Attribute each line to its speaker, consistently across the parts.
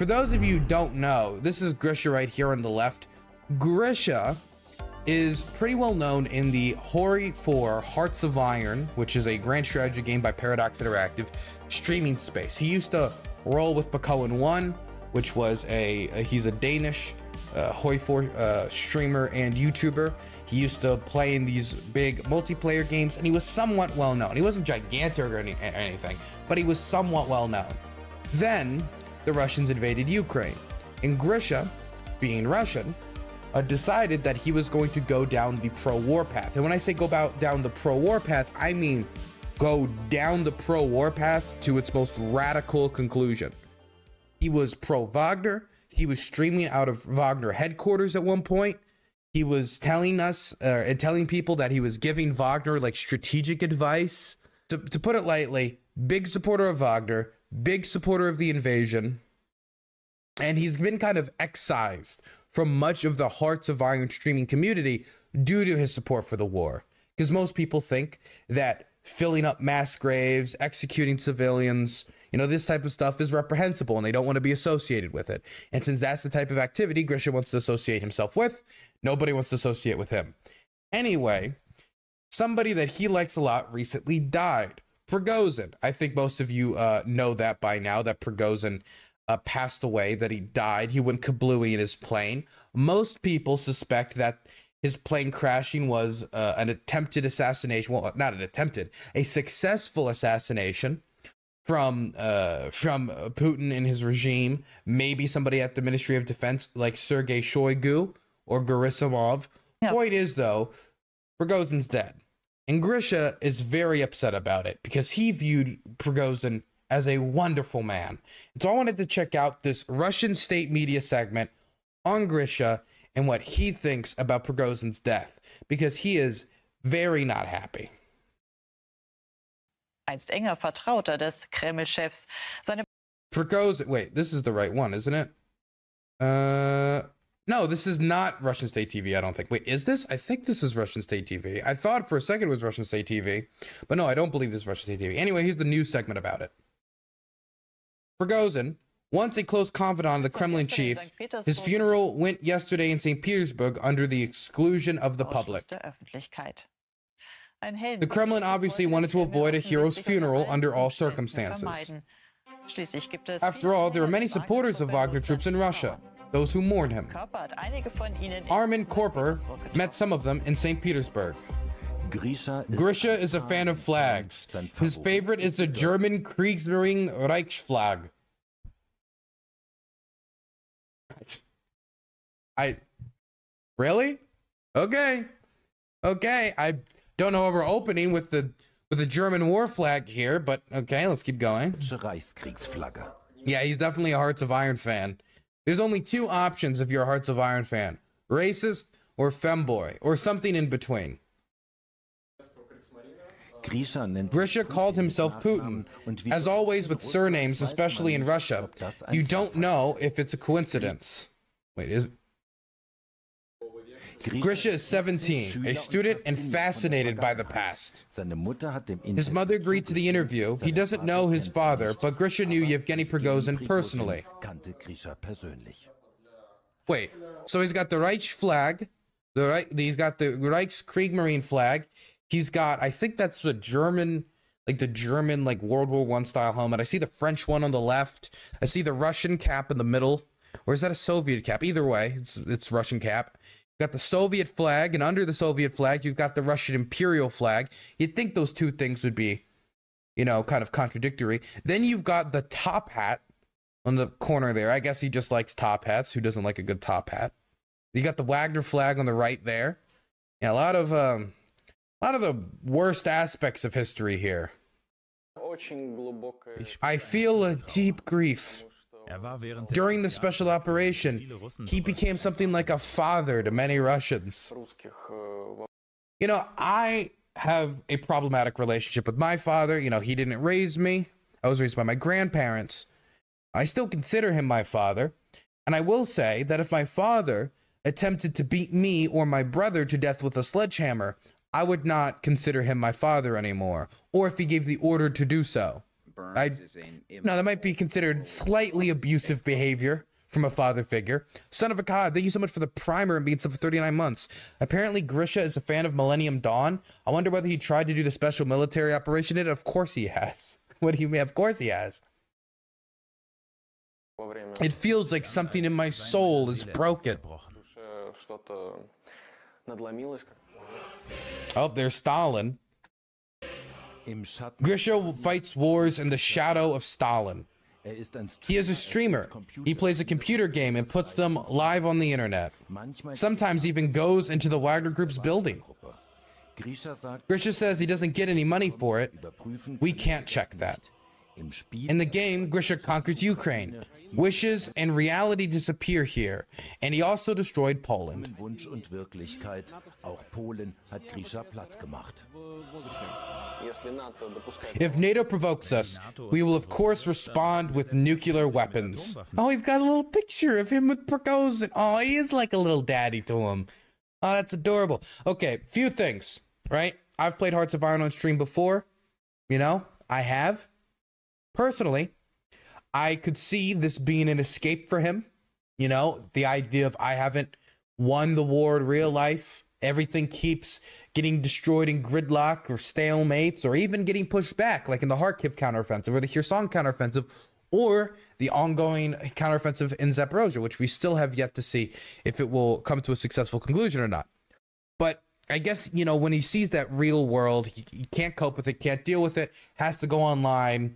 Speaker 1: for those of you who don't know, this is Grisha right here on the left. Grisha is pretty well known in the Hori 4 Hearts of Iron, which is a grand strategy game by Paradox Interactive, streaming space. He used to roll with Prighozhin 1, which was he's a Danish Hori 4 streamer and YouTuber. He used to play in these big multiplayer games, and he was somewhat well known. He wasn't gigantic or anything, but he was somewhat well known. Then the Russians invaded Ukraine, and Grisha, being Russian, decided that he was going to go down the pro-war path. And when I say go down the pro-war path, I mean go down the pro-war path to its most radical conclusion. He was pro-Wagner. He was streaming out of Wagner headquarters at one point. He was telling us and telling people that he was giving Wagner like strategic advice. To put it lightly, big supporter of Wagner, big supporter of the invasion. And he's been kind of excised from much of the Hearts of Iron streaming community due to his support for the war. Because most people think that filling up mass graves, executing civilians, you know, this type of stuff is reprehensible and they don't want to be associated with it. And since that's the type of activity Grisha wants to associate himself with, nobody wants to associate with him. Anyway, somebody that he likes a lot recently died. Prighozhin. I think most of you know that by now, that Prighozhin passed away, that he died. He went kablooey in his plane. Most people suspect that his plane crashing was an attempted assassination. Well, not an attempted, a successful assassination from Putin and his regime. Maybe somebody at the Ministry of Defense like Sergei Shoigu or Gerasimov. Yep. Point is, though, Prighozhin's dead. And Grisha is very upset about it because he viewed Prighozhin as a wonderful man. And so I wanted to check out this Russian state media segment on Grisha and what he thinks about Prighozhin's death, because he is very not happy.
Speaker 2: Einst enger Vertrauter des Kreml-Chefs.
Speaker 1: Prighozhin, wait, this is the right one, isn't it? No, this is not Russian State TV, I don't think. Wait, is this? I think this is Russian State TV. I thought for a second it was Russian State TV, but no, I don't believe this is Russian State TV. Anyway, here's the news segment about it. Prighozhin, once a close confidant of the Kremlin chief, his funeral went yesterday in St. Petersburg under the exclusion of the public. The Kremlin obviously wanted to avoid a hero's funeral under all circumstances. After all, there are many supporters of Wagner troops in Russia, those who mourn him. Armin Korper met some of them in St. Petersburg. Grisha is a fan of flags. His favorite is the German Kriegsmarine Reichsflag. Really? Okay. Okay. I don't know what we're opening with the German war flag here, but okay, let's keep going. Yeah, he's definitely a Hearts of Iron fan. There's only two options if you're a Hearts of Iron fan: racist or femboy, or something in between. Grisha called himself Putin. As always with surnames, especially in Russia, you don't know if it's a coincidence. Wait, Grisha is 17, a student and fascinated by the past. His mother agreed to the interview. He doesn't know his father, but Grisha knew Yevgeny Prighozhin personally. Wait, so he's got the Reich flag, he's got the Reichskriegsmarine flag. He's got, I think that's the German, like World War I style helmet. I see the French one on the left. I see the Russian cap in the middle. Or is that a Soviet cap? Either way, it's Russian cap. You've got the Soviet flag, and under the Soviet flag, you've got the Russian imperial flag. You'd think those two things would be, you know, kind of contradictory. Then you've got the top hat on the corner there. I guess he just likes top hats. Who doesn't like a good top hat? You got the Wagner flag on the right there. Yeah, a lot of the worst aspects of history here. I feel a deep grief. During the special operation, he became something like a father to many Russians. You know, I have a problematic relationship with my father. You know, he didn't raise me. I was raised by my grandparents. I still consider him my father. And I will say that if my father attempted to beat me or my brother to death with a sledgehammer, I would not consider him my father anymore, or if he gave the order to do so. No, that might be considered slightly abusive behavior from a father figure. Son of a God, thank you so much for the primer and being sub for 39 months. Apparently, Grisha is a fan of Millennium Dawn. I wonder whether he tried to do the special military operation in it. Of course he has. What do you mean? Of course he has. It feels like something in my soul is broken. Oh, there's Stalin. Grisha fights wars in the shadow of Stalin. He is a streamer. He plays a computer game and puts them live on the internet. Sometimes even goes into the Wagner Group's building. Grisha says he doesn't get any money for it. We can't check that. In the game, Grisha conquers Ukraine. Wishes and reality disappear here, and he also destroyed Poland. If NATO provokes us, we will of course respond with nuclear weapons. Oh, he's got a little picture of him with Prighozhin. Oh, he is like a little daddy to him. Oh, that's adorable. Okay, few things, right? I've played Hearts of Iron on stream before. You know, I have. Personally, I could see this being an escape for him. You know, the idea of I haven't won the war in real life. Everything keeps getting destroyed in gridlock or stalemates or even getting pushed back, like in the Kharkiv counteroffensive or the Kherson counteroffensive or the ongoing counteroffensive in Zaporozhye, which we still have yet to see if it will come to a successful conclusion or not. But I guess, you know, when he sees that real world, he can't cope with it, can't deal with it, has to go online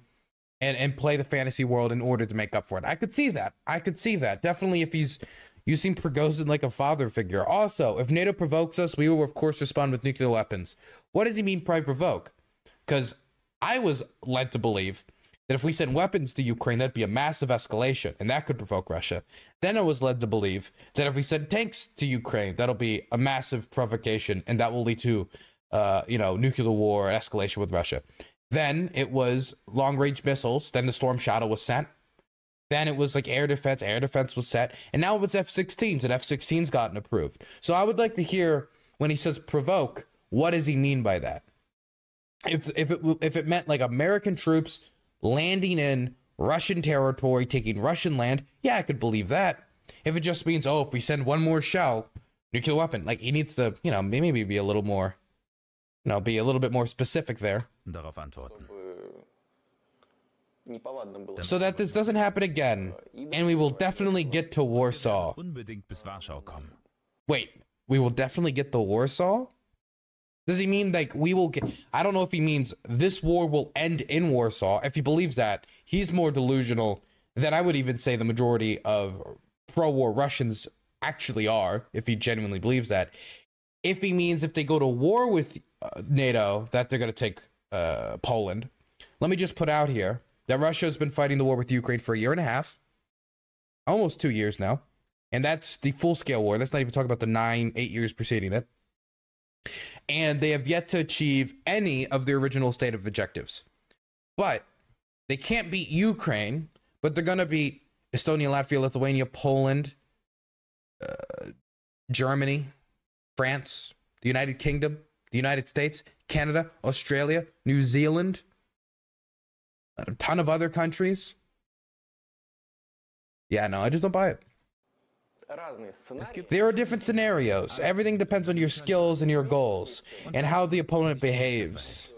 Speaker 1: and play the fantasy world in order to make up for it. I could see that. I could see that. Definitely if he's using Prighozhin like a father figure. Also, if NATO provokes us, we will of course respond with nuclear weapons. What does he mean by provoke? Because I was led to believe that if we send weapons to Ukraine, that'd be a massive escalation, and that could provoke Russia. Then I was led to believe that if we send tanks to Ukraine, that'll be a massive provocation, and that will lead to, you know, nuclear war, escalation with Russia. Then it was long-range missiles. Then the Storm Shadow was sent. Then it was like air defense. Air defense was set. And now it's F-16s, and F-16s gotten approved. So I would like to hear, when he says provoke, what does he mean by that? If it meant like American troops landing in Russian territory, taking Russian land, yeah, I could believe that. If it just means, oh, if we send one more shell, nuclear weapon, like he needs to, you know, maybe be a little more, you know, be a little bit more specific there. So that this doesn't happen again, and we will definitely get to Warsaw. Wait, we will definitely get to Warsaw? Does he mean like we will get, I don't know if he means this war will end in Warsaw. If he believes that, he's more delusional than I would even say the majority of pro-war Russians actually are, if he genuinely believes that. If he means if they go to war with NATO, that they're going to take Poland. Let me just put out here that Russia has been fighting the war with Ukraine for 1.5 years, almost 2 years now. And that's the full-scale war. Let's not even talk about the 8 years preceding it. And they have yet to achieve any of their original stated objectives. But they can't beat Ukraine, but they're going to beat Estonia, Latvia, Lithuania, Poland, Germany, France, the United Kingdom, the United States, Canada, Australia, New Zealand, a ton of other countries. Yeah, no, I just don't buy it. There are different scenarios. Everything depends on your skills and your goals and how the opponent behaves.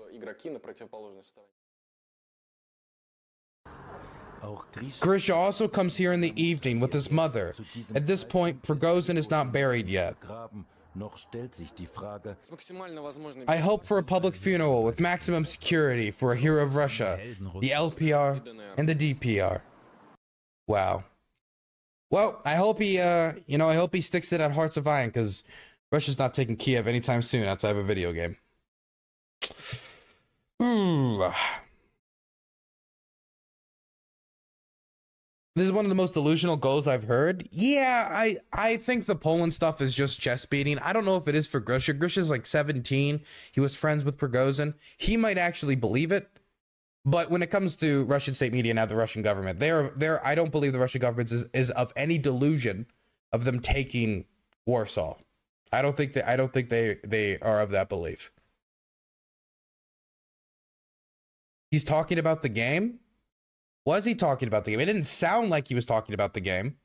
Speaker 1: Grisha also comes here in the evening with his mother. At this point, Prighozhin is not buried yet. I hope for a public funeral with maximum security for a hero of Russia, the LPR and the DPR. Wow. Well, I hope he, you know, I hope he sticks to that Hearts of Iron, because Russia's not taking Kiev anytime soon outside of a video game. This is one of the most delusional goals I've heard. Yeah, I think the Poland stuff is just chest beating. I don't know if it is for Grisha. Grisha's like 17. He was friends with Prighozhin. He might actually believe it. But when it comes to Russian state media now, the Russian government, I don't believe the Russian government is of any delusion of them taking Warsaw. I don't think they are of that belief. He's talking about the game? Was he talking about the game? It didn't sound like he was talking about the game.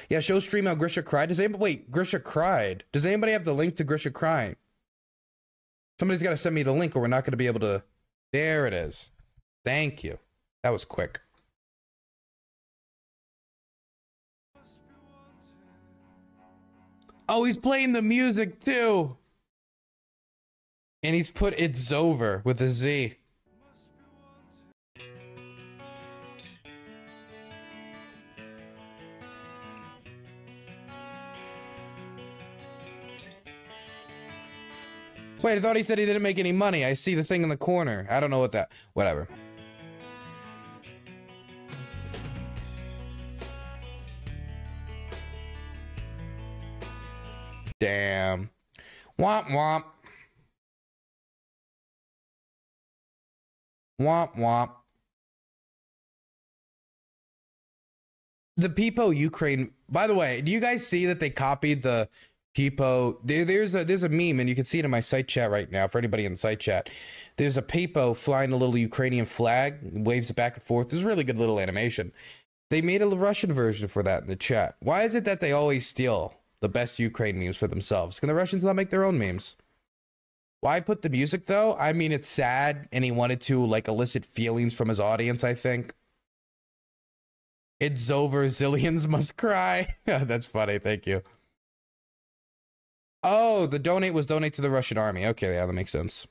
Speaker 1: Yeah, show stream how Grisha cried. Does anybody, wait, Grisha cried. Does anybody have the link to Grisha crying? Somebody's got to send me the link or we're not going to be able to. There it is. Thank you. That was quick. Oh, he's playing the music too. And he's put "It's Over" with a Z. Wait, I thought he said he didn't make any money. I see the thing in the corner. I don't know what that... Whatever. Damn. Womp womp. Womp womp. The Peepo Ukraine... By the way, do you guys see that they copied the... Peepo, there's a meme, and you can see it in my site chat right now for anybody in the site chat. There's a Peepo flying a little Ukrainian flag, waves it back and forth. There's a really good little animation. They made a Russian version for that in the chat. Why is it that they always steal the best Ukraine memes for themselves? Can the Russians not make their own memes? Why put the music though? I mean, it's sad, and he wanted to like elicit feelings from his audience, I think. It's over, zillions must cry. That's funny, thank you. Oh, the donate was donate to the Russian army. Okay, yeah, that makes sense.